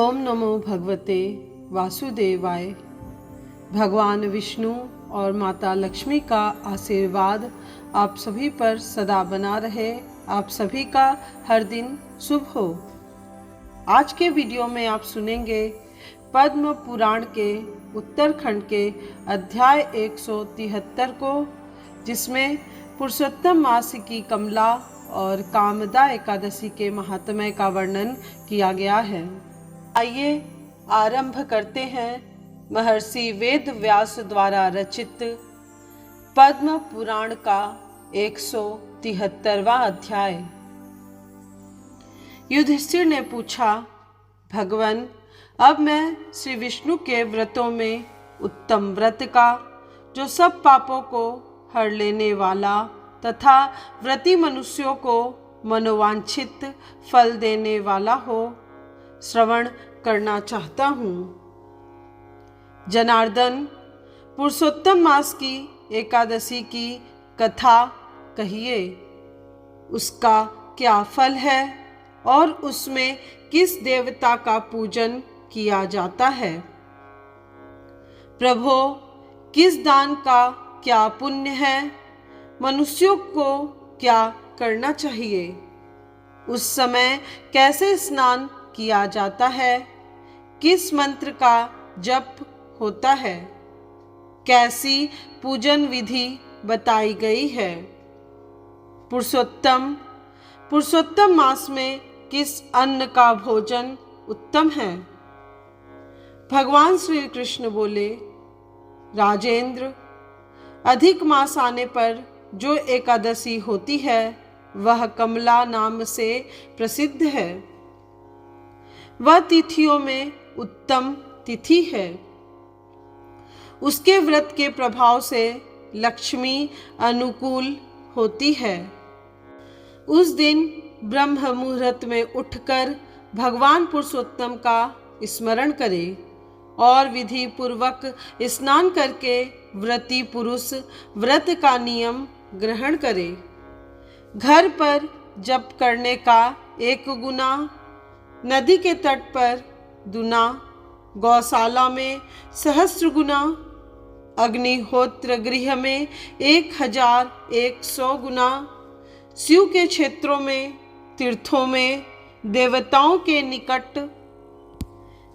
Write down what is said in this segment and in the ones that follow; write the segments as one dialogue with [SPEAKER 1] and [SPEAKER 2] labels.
[SPEAKER 1] ओम नमो भगवते वासुदेवाय। भगवान विष्णु और माता लक्ष्मी का आशीर्वाद आप सभी पर सदा बना रहे। आप सभी का हर दिन शुभ हो। आज के वीडियो में आप सुनेंगे पद्म पुराण के उत्तरखंड के अध्याय 173 को, जिसमें पुरुषोत्तम मास की कमला और कामदा एकादशी के महात्म्य का वर्णन किया गया है। आइए आरंभ करते हैं महर्षि वेद व्यास द्वारा रचित पद्म पुराण का 173वां अध्याय। युधिष्ठिर ने पूछा, भगवान, अब मैं श्री विष्णु के व्रतों में उत्तम व्रत का, जो सब पापों को हर लेने वाला तथा व्रती मनुष्यों को मनोवांछित फल देने वाला हो, श्रवण करना चाहता हूँ। जनार्दन, पुरुषोत्तम मास की एकादशी की कथा कहिए। उसका क्या फल है और उसमें किस देवता का पूजन किया जाता है? प्रभो, किस दान का क्या पुण्य है? मनुष्यों को क्या करना चाहिए? उस समय कैसे स्नान किया जाता है? किस मंत्र का जप होता है? कैसी पूजन विधि बताई गई है? पुरुषोत्तम मास में किस अन्न का भोजन उत्तम है? भगवान श्री कृष्ण बोले, राजेंद्र, अधिक मास आने पर जो एकादशी होती है वह कमला नाम से प्रसिद्ध है। वह तिथियों में उत्तम तिथि है। उसके व्रत के प्रभाव से लक्ष्मी अनुकूल होती है। उस दिन ब्रह्म मुहूर्त में उठकर भगवान पुरुषोत्तम का स्मरण करें और विधि पूर्वक स्नान करके व्रती पुरुष व्रत का नियम ग्रहण करे। घर पर जप करने का 1 गुना, नदी के तट पर दुना, गौशाला में 1000 गुना, अग्निहोत्र गृह में 1100 गुना, शिव के क्षेत्रों में, तीर्थों में, देवताओं के निकट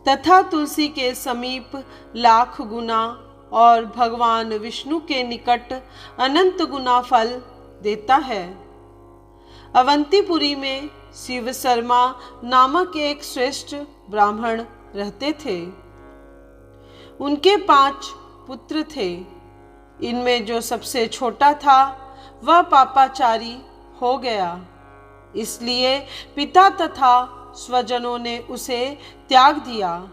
[SPEAKER 1] तथा तुलसी के समीप 1,00,000 गुना और भगवान विष्णु के निकट अनंत गुना फल देता है। अवंतीपुरी में शिव शर्मा नामक एक श्रेष्ठ ब्राह्मण रहते थे। उनके 5 पुत्र थे। इनमें जो सबसे छोटा था वह पापाचारी हो गया, इसलिए पिता तथा स्वजनों ने उसे त्याग दिया।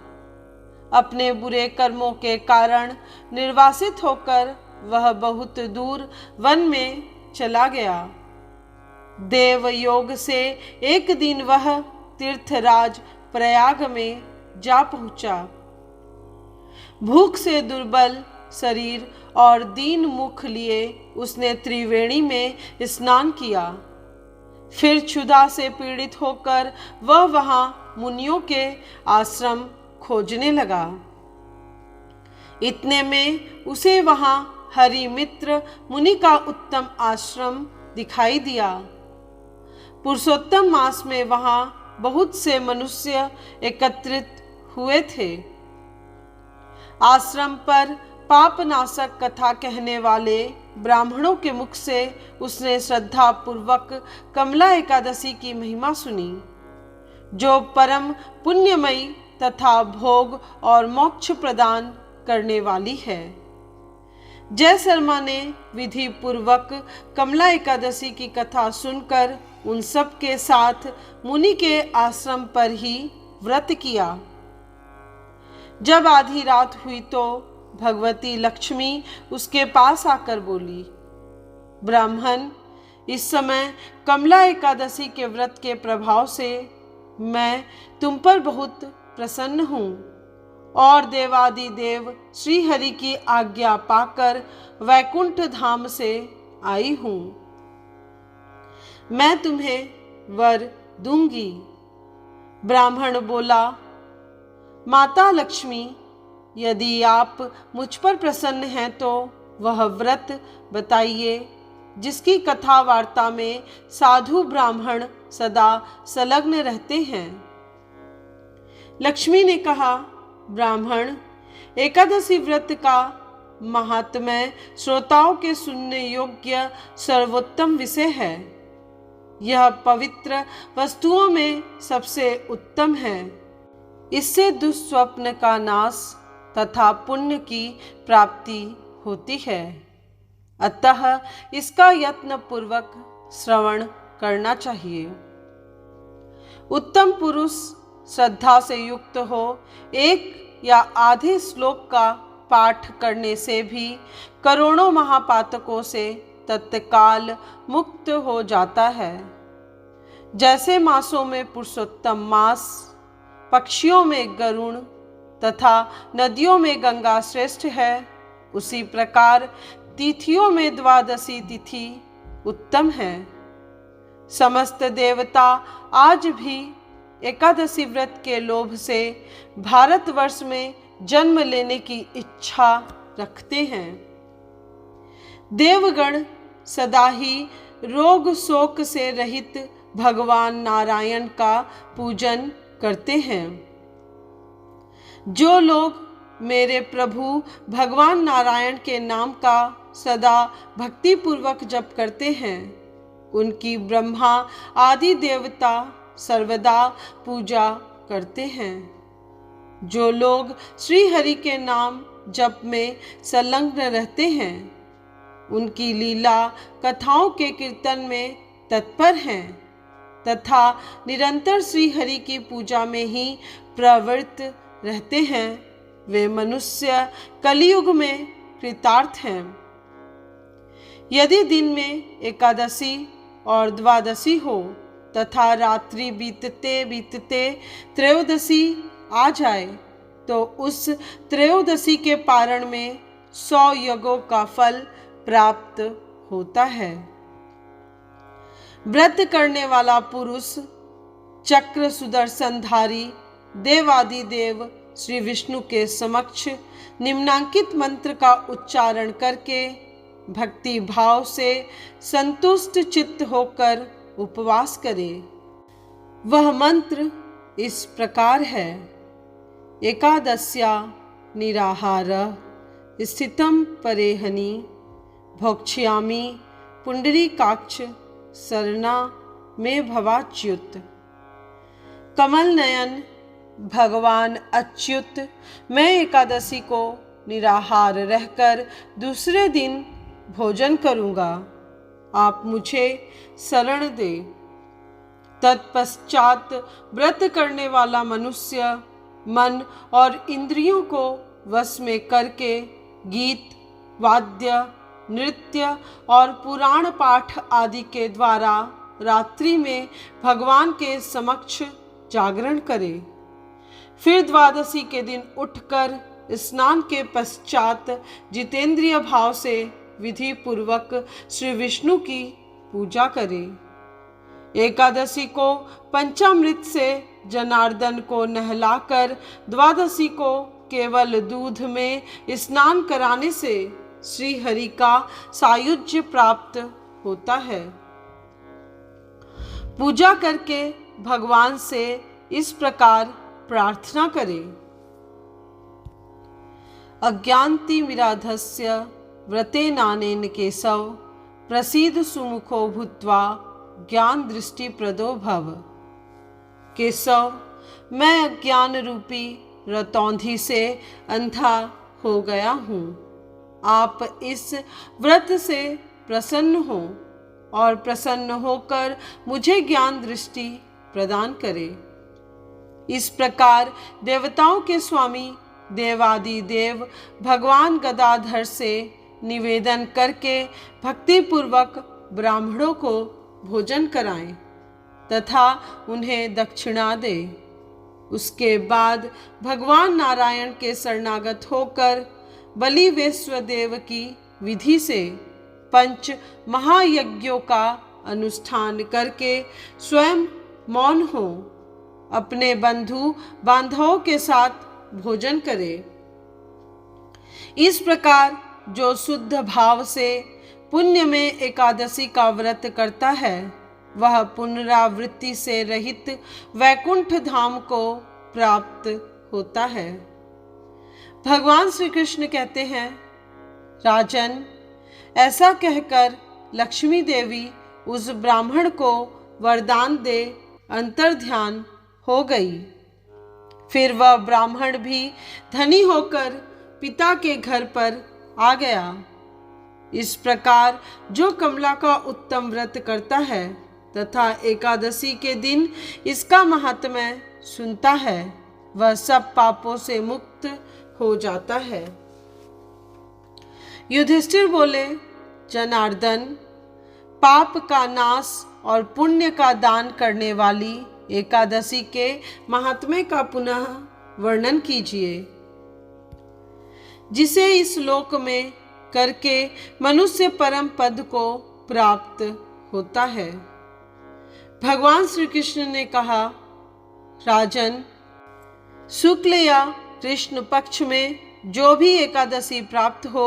[SPEAKER 1] अपने बुरे कर्मों के कारण निर्वासित होकर वह बहुत दूर वन में चला गया। देव योग से एक दिन वह तीर्थराज प्रयाग में जा पहुंचा। भूख से दुर्बल शरीर और दीन मुख लिए उसने त्रिवेणी में स्नान किया। फिर क्षुधा से पीड़ित होकर वह वहां मुनियों के आश्रम खोजने लगा। इतने में उसे वहां हरिमित्र मुनि का उत्तम आश्रम दिखाई दिया। पुरुषोत्तम मास में वहां बहुत से मनुष्य एकत्रित हुए थे। आश्रम पर पापनाशक कथा कहने वाले ब्राह्मणों के मुख से उसने श्रद्धा पूर्वक कमला एकादशी की महिमा सुनी, जो परम पुण्यमयी तथा भोग और मोक्ष प्रदान करने वाली है। जय शर्मा ने विधि पूर्वक कमला एकादशी की कथा सुनकर उन सब के साथ मुनि के आश्रम पर ही व्रत किया। जब आधी रात हुई तो भगवती लक्ष्मी उसके पास आकर बोली, ब्राह्मण, इस समय कमला एकादशी के व्रत के प्रभाव से मैं तुम पर बहुत प्रसन्न हूँ और देवादिदेव श्री हरि की आज्ञा पाकर वैकुंठ धाम से आई हूँ। मैं तुम्हें वर दूंगी। ब्राह्मण बोला, माता लक्ष्मी, यदि आप मुझ पर प्रसन्न हैं तो वह व्रत बताइए जिसकी कथा वार्ता में साधु ब्राह्मण सदा संलग्न रहते हैं। लक्ष्मी ने कहा, ब्राह्मण, एकादशी व्रत का महात्म्य श्रोताओं के सुनने योग्य सर्वोत्तम विषय है। यह पवित्र वस्तुओं में सबसे उत्तम है। इससे दुस्वप्न का नाश तथा पुण्य की प्राप्ति होती है। अतः इसका यत्न पूर्वक श्रवण करना चाहिए। उत्तम पुरुष श्रद्धा से युक्त हो एक या आधे श्लोक का पाठ करने से भी करोड़ों महापातकों से तत्काल मुक्त हो जाता है। जैसे मासों में पुरुषोत्तम मास, पक्षियों में गरुण तथा नदियों में गंगा श्रेष्ठ है, उसी प्रकार तिथियों में द्वादशी तिथि उत्तम है। समस्त देवता आज भी एकादशी व्रत के लोभ से भारतवर्ष में जन्म लेने की इच्छा रखते हैं। देवगण सदा ही रोग शोक से रहित भगवान नारायण का पूजन करते हैं। जो लोग मेरे प्रभु भगवान नारायण के नाम का सदा भक्ति पूर्वक जप करते हैं, उनकी ब्रह्मा आदि देवता सर्वदा पूजा करते हैं। जो लोग श्री हरि के नाम जप में संलग्न रहते हैं, उनकी लीला कथाओं के कीर्तन में तत्पर हैं तथा निरंतर श्री हरि की पूजा में ही प्रवृत्त रहते हैं, वे मनुष्य कलियुग में कृतार्थ हैं। यदि दिन में एकादशी और द्वादशी हो तथा रात्रि बीतते बीतते त्रयोदशी आ जाए तो उस त्रयोदशी के पारण में 100 यज्ञों का फल प्राप्त होता है। व्रत करने वाला पुरुष चक्र सुदर्शनधारी देवादिदेव श्री विष्णु के समक्ष निम्नांकित मंत्र का उच्चारण करके भक्ति भाव से संतुष्ट चित्त होकर उपवास करे। वह मंत्र इस प्रकार है, एकादश्या निराहार स्थितम परेहनि भोक्ष्यामि पुंडरीकाक्ष शरणा में भवाच्युत। कमल नयन भगवान अच्युत, मैं एकादशी को निराहार रहकर दूसरे दिन भोजन करूँगा, आप मुझे शरण दे। तत्पश्चात व्रत करने वाला मनुष्य मन और इंद्रियों को वश में करके गीत, वाद्य, नृत्य और पुराण पाठ आदि के द्वारा रात्रि में भगवान के समक्ष जागरण करे। फिर द्वादशी के दिन उठकर स्नान के पश्चात जितेंद्रिय भाव से विधि पूर्वक श्री विष्णु की पूजा करे। एकादशी को पंचामृत से जनार्दन को नहलाकर द्वादशी को केवल दूध में स्नान कराने से श्री हरि का सायुज्य प्राप्त होता है। पूजा करके भगवान से इस प्रकार प्रार्थना करें, अज्ञान्ति विराधस्य व्रते नानेन केशव प्रसीद सुमुखो भूत्वा ज्ञान दृष्टि प्रदो भव। केशव, मैं अज्ञान रूपी रतौंधी से अंधा हो गया हूँ। आप इस व्रत से प्रसन्न हो और प्रसन्न होकर मुझे ज्ञान दृष्टि प्रदान करें। इस प्रकार देवताओं के स्वामी देवादि देव भगवान गदाधर से निवेदन करके भक्ति पूर्वक ब्राह्मणों को भोजन कराएं तथा उन्हें दक्षिणा दे। उसके बाद भगवान नारायण के शरणागत होकर बलि वैश्वदेव की विधि से 5 महायज्ञों का अनुष्ठान करके स्वयं मौन हो, अपने बंधु बांधवों के साथ भोजन करे। इस प्रकार जो शुद्ध भाव से पुण्य में एकादशी का व्रत करता है वह पुनरावृत्ति से रहित वैकुंठ धाम को प्राप्त होता है। भगवान श्री कृष्ण कहते हैं, राजन, ऐसा कहकर लक्ष्मी देवी उस ब्राह्मण को वरदान दे अंतर्ध्यान हो गई। फिर वह ब्राह्मण भी धनी होकर पिता के घर पर आ गया। इस प्रकार जो कमला का उत्तम व्रत करता है तथा एकादशी के दिन इसका महात्म्य सुनता है वह सब पापों से मुक्त हो जाता है। युधिष्ठिर बोले, जनार्दन, पाप का नाश और पुण्य का दान करने वाली एकादशी के महात्म्य का पुनः वर्णन कीजिए, जिसे इस लोक में करके मनुष्य परम पद को प्राप्त होता है। भगवान श्री कृष्ण ने कहा, राजन, शुक्ल या कृष्ण पक्ष में जो भी एकादशी प्राप्त हो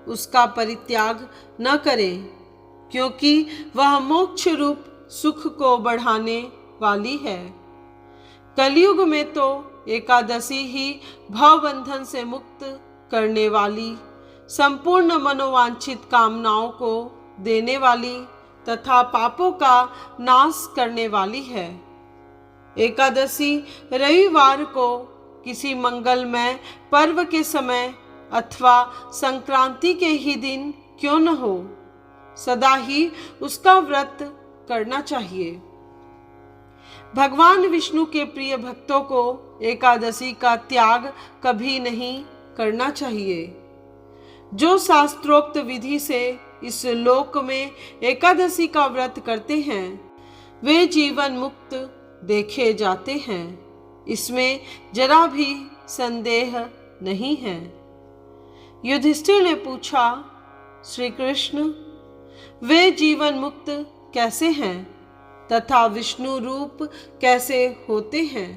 [SPEAKER 1] उसका परित्याग न करे, क्योंकि वह मोक्ष रूप सुख को बढ़ाने वाली है। कलयुग में तो एकादशी ही भवबंधन से मुक्त करने वाली, संपूर्ण मनोवांछित कामनाओं को देने वाली तथा पापों का नाश करने वाली है। एकादशी रविवार को किसी मंगलमय पर्व के समय अथवा संक्रांति के ही दिन क्यों न हो, सदा ही उसका व्रत करना चाहिए। भगवान विष्णु के प्रिय भक्तों को एकादशी का त्याग कभी नहीं करना चाहिए। जो शास्त्रोक्त विधि से इस लोक में एकादशी का व्रत करते हैं वे जीवन मुक्त देखे जाते हैं, इसमें जरा भी संदेह नहीं है। युधिष्ठिर ने पूछा, श्री कृष्ण, वे जीवन मुक्त कैसे हैं तथा विष्णु रूप कैसे होते हैं?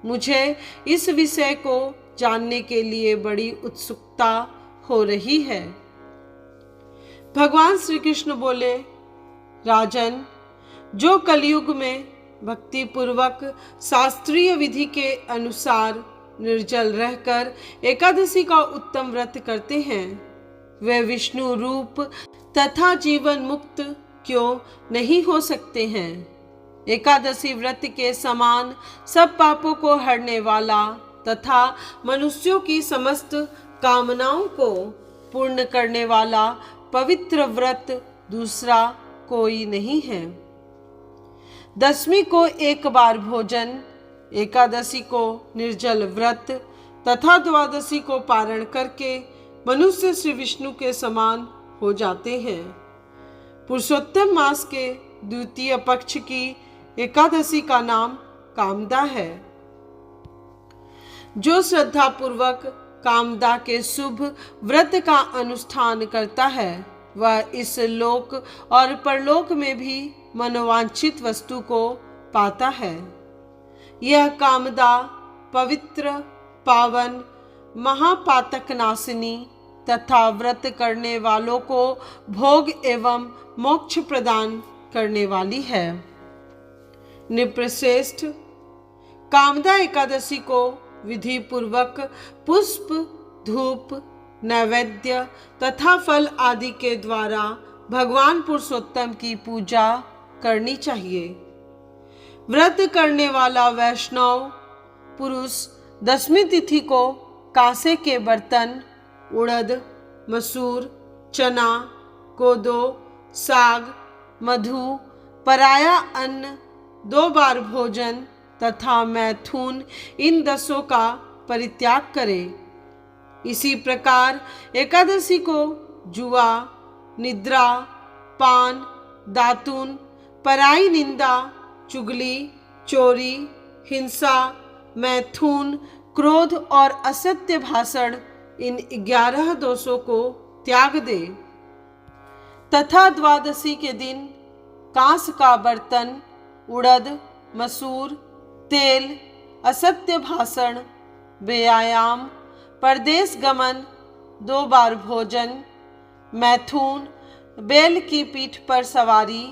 [SPEAKER 1] मुझे इस विषय को जानने के लिए बड़ी उत्सुकता हो रही है। भगवान श्री कृष्ण बोले, राजन, जो कलयुग में भक्ति पूर्वक शास्त्रीय विधि के अनुसार निर्जल रहकर एकादशी का उत्तम व्रत करते हैं वे विष्णु रूप तथा जीवन मुक्त क्यों नहीं हो सकते हैं? एकादशी व्रत के समान सब पापों को हरने वाला तथा मनुष्यों की समस्त कामनाओं को पूर्ण करने वाला पवित्र व्रत दूसरा कोई नहीं है। दशमी को एक बार भोजन, एकादशी को निर्जल व्रत तथा द्वादशी को पारण करके मनुष्य श्री विष्णु के समान हो जाते हैं। पुरुषोत्तम मास के द्वितीय पक्ष की एकादशी का नाम कामदा है। जो श्रद्धा पूर्वक कामदा के शुभ व्रत का अनुष्ठान करता है वह इस लोक और परलोक में भी मनोवांछित वस्तु को पाता है। यह कामदा पवित्र, पावन, महापातक नाशिनी तथा व्रत करने वालों को भोग एवं मोक्ष प्रदान करने वाली है। नृपश्रेष्ठ, कामदा एकादशी को विधि पूर्वक पुष्प, धूप, नैवेद्य तथा फल आदि के द्वारा भगवान पुरुषोत्तम की पूजा करनी चाहिए। व्रत करने वाला वैष्णव पुरुष दशमी तिथि को कांसे के बर्तन, उड़द, मसूर, चना, कोदो, साग, मधु, पराया अन्न, 2 बार भोजन तथा मैथुन इन 10 का परित्याग करे। इसी प्रकार एकादशी को जुआ, निद्रा, पान, दातून, पराई निंदा, चुगली, चोरी, हिंसा, मैथुन, क्रोध और असत्य भाषण इन 11 दोषों को त्याग दे तथा द्वादशी के दिन कांस का बर्तन, उड़द, मसूर, तेल, असत्य भाषण, व्यायाम, परदेश गमन, 2 बार भोजन, मैथुन, बैल की पीठ पर सवारी,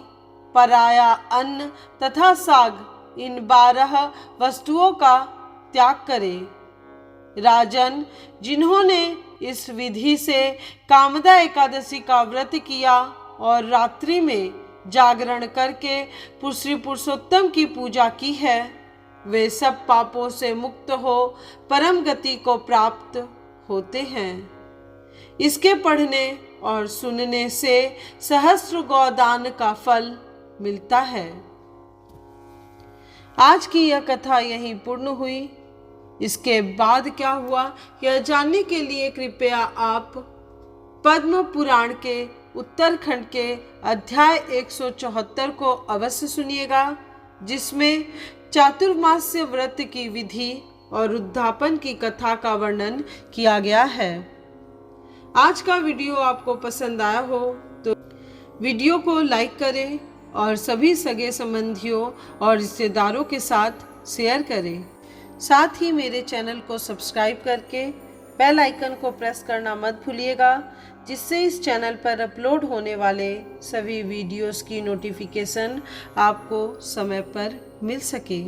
[SPEAKER 1] पराया अन्न तथा साग, इन 12 वस्तुओं का त्याग करें। राजन, जिन्होंने इस विधि से कामदा एकादशी का व्रत किया और रात्रि में जागरण करके श्री पुरुषोत्तम की पूजा की है, वे सब पापों से मुक्त हो परम गति को प्राप्त होते हैं। इसके पढ़ने और सुनने से सहस्त्र गौदान का फल मिलता है। आज की यह कथा यहीं पूर्ण हुई। इसके बाद क्या हुआ, यह जानने के लिए कृपया आप पद्म पुराण के उत्तरखंड के अध्याय 174 को अवश्य सुनिएगा, जिसमें चातुर्मास्य व्रत की विधि और उद्यापन की कथा का वर्णन किया गया है। आज का वीडियो आपको पसंद आया हो तो वीडियो को लाइक करें और सभी सगे संबंधियों और रिश्तेदारों के साथ शेयर करें। साथ ही मेरे चैनल को सब्सक्राइब करके बेल आइकन को प्रेस करना मत भूलिएगा, जिससे इस चैनल पर अपलोड होने वाले सभी वीडियोस की नोटिफिकेशन आपको समय पर मिल सके।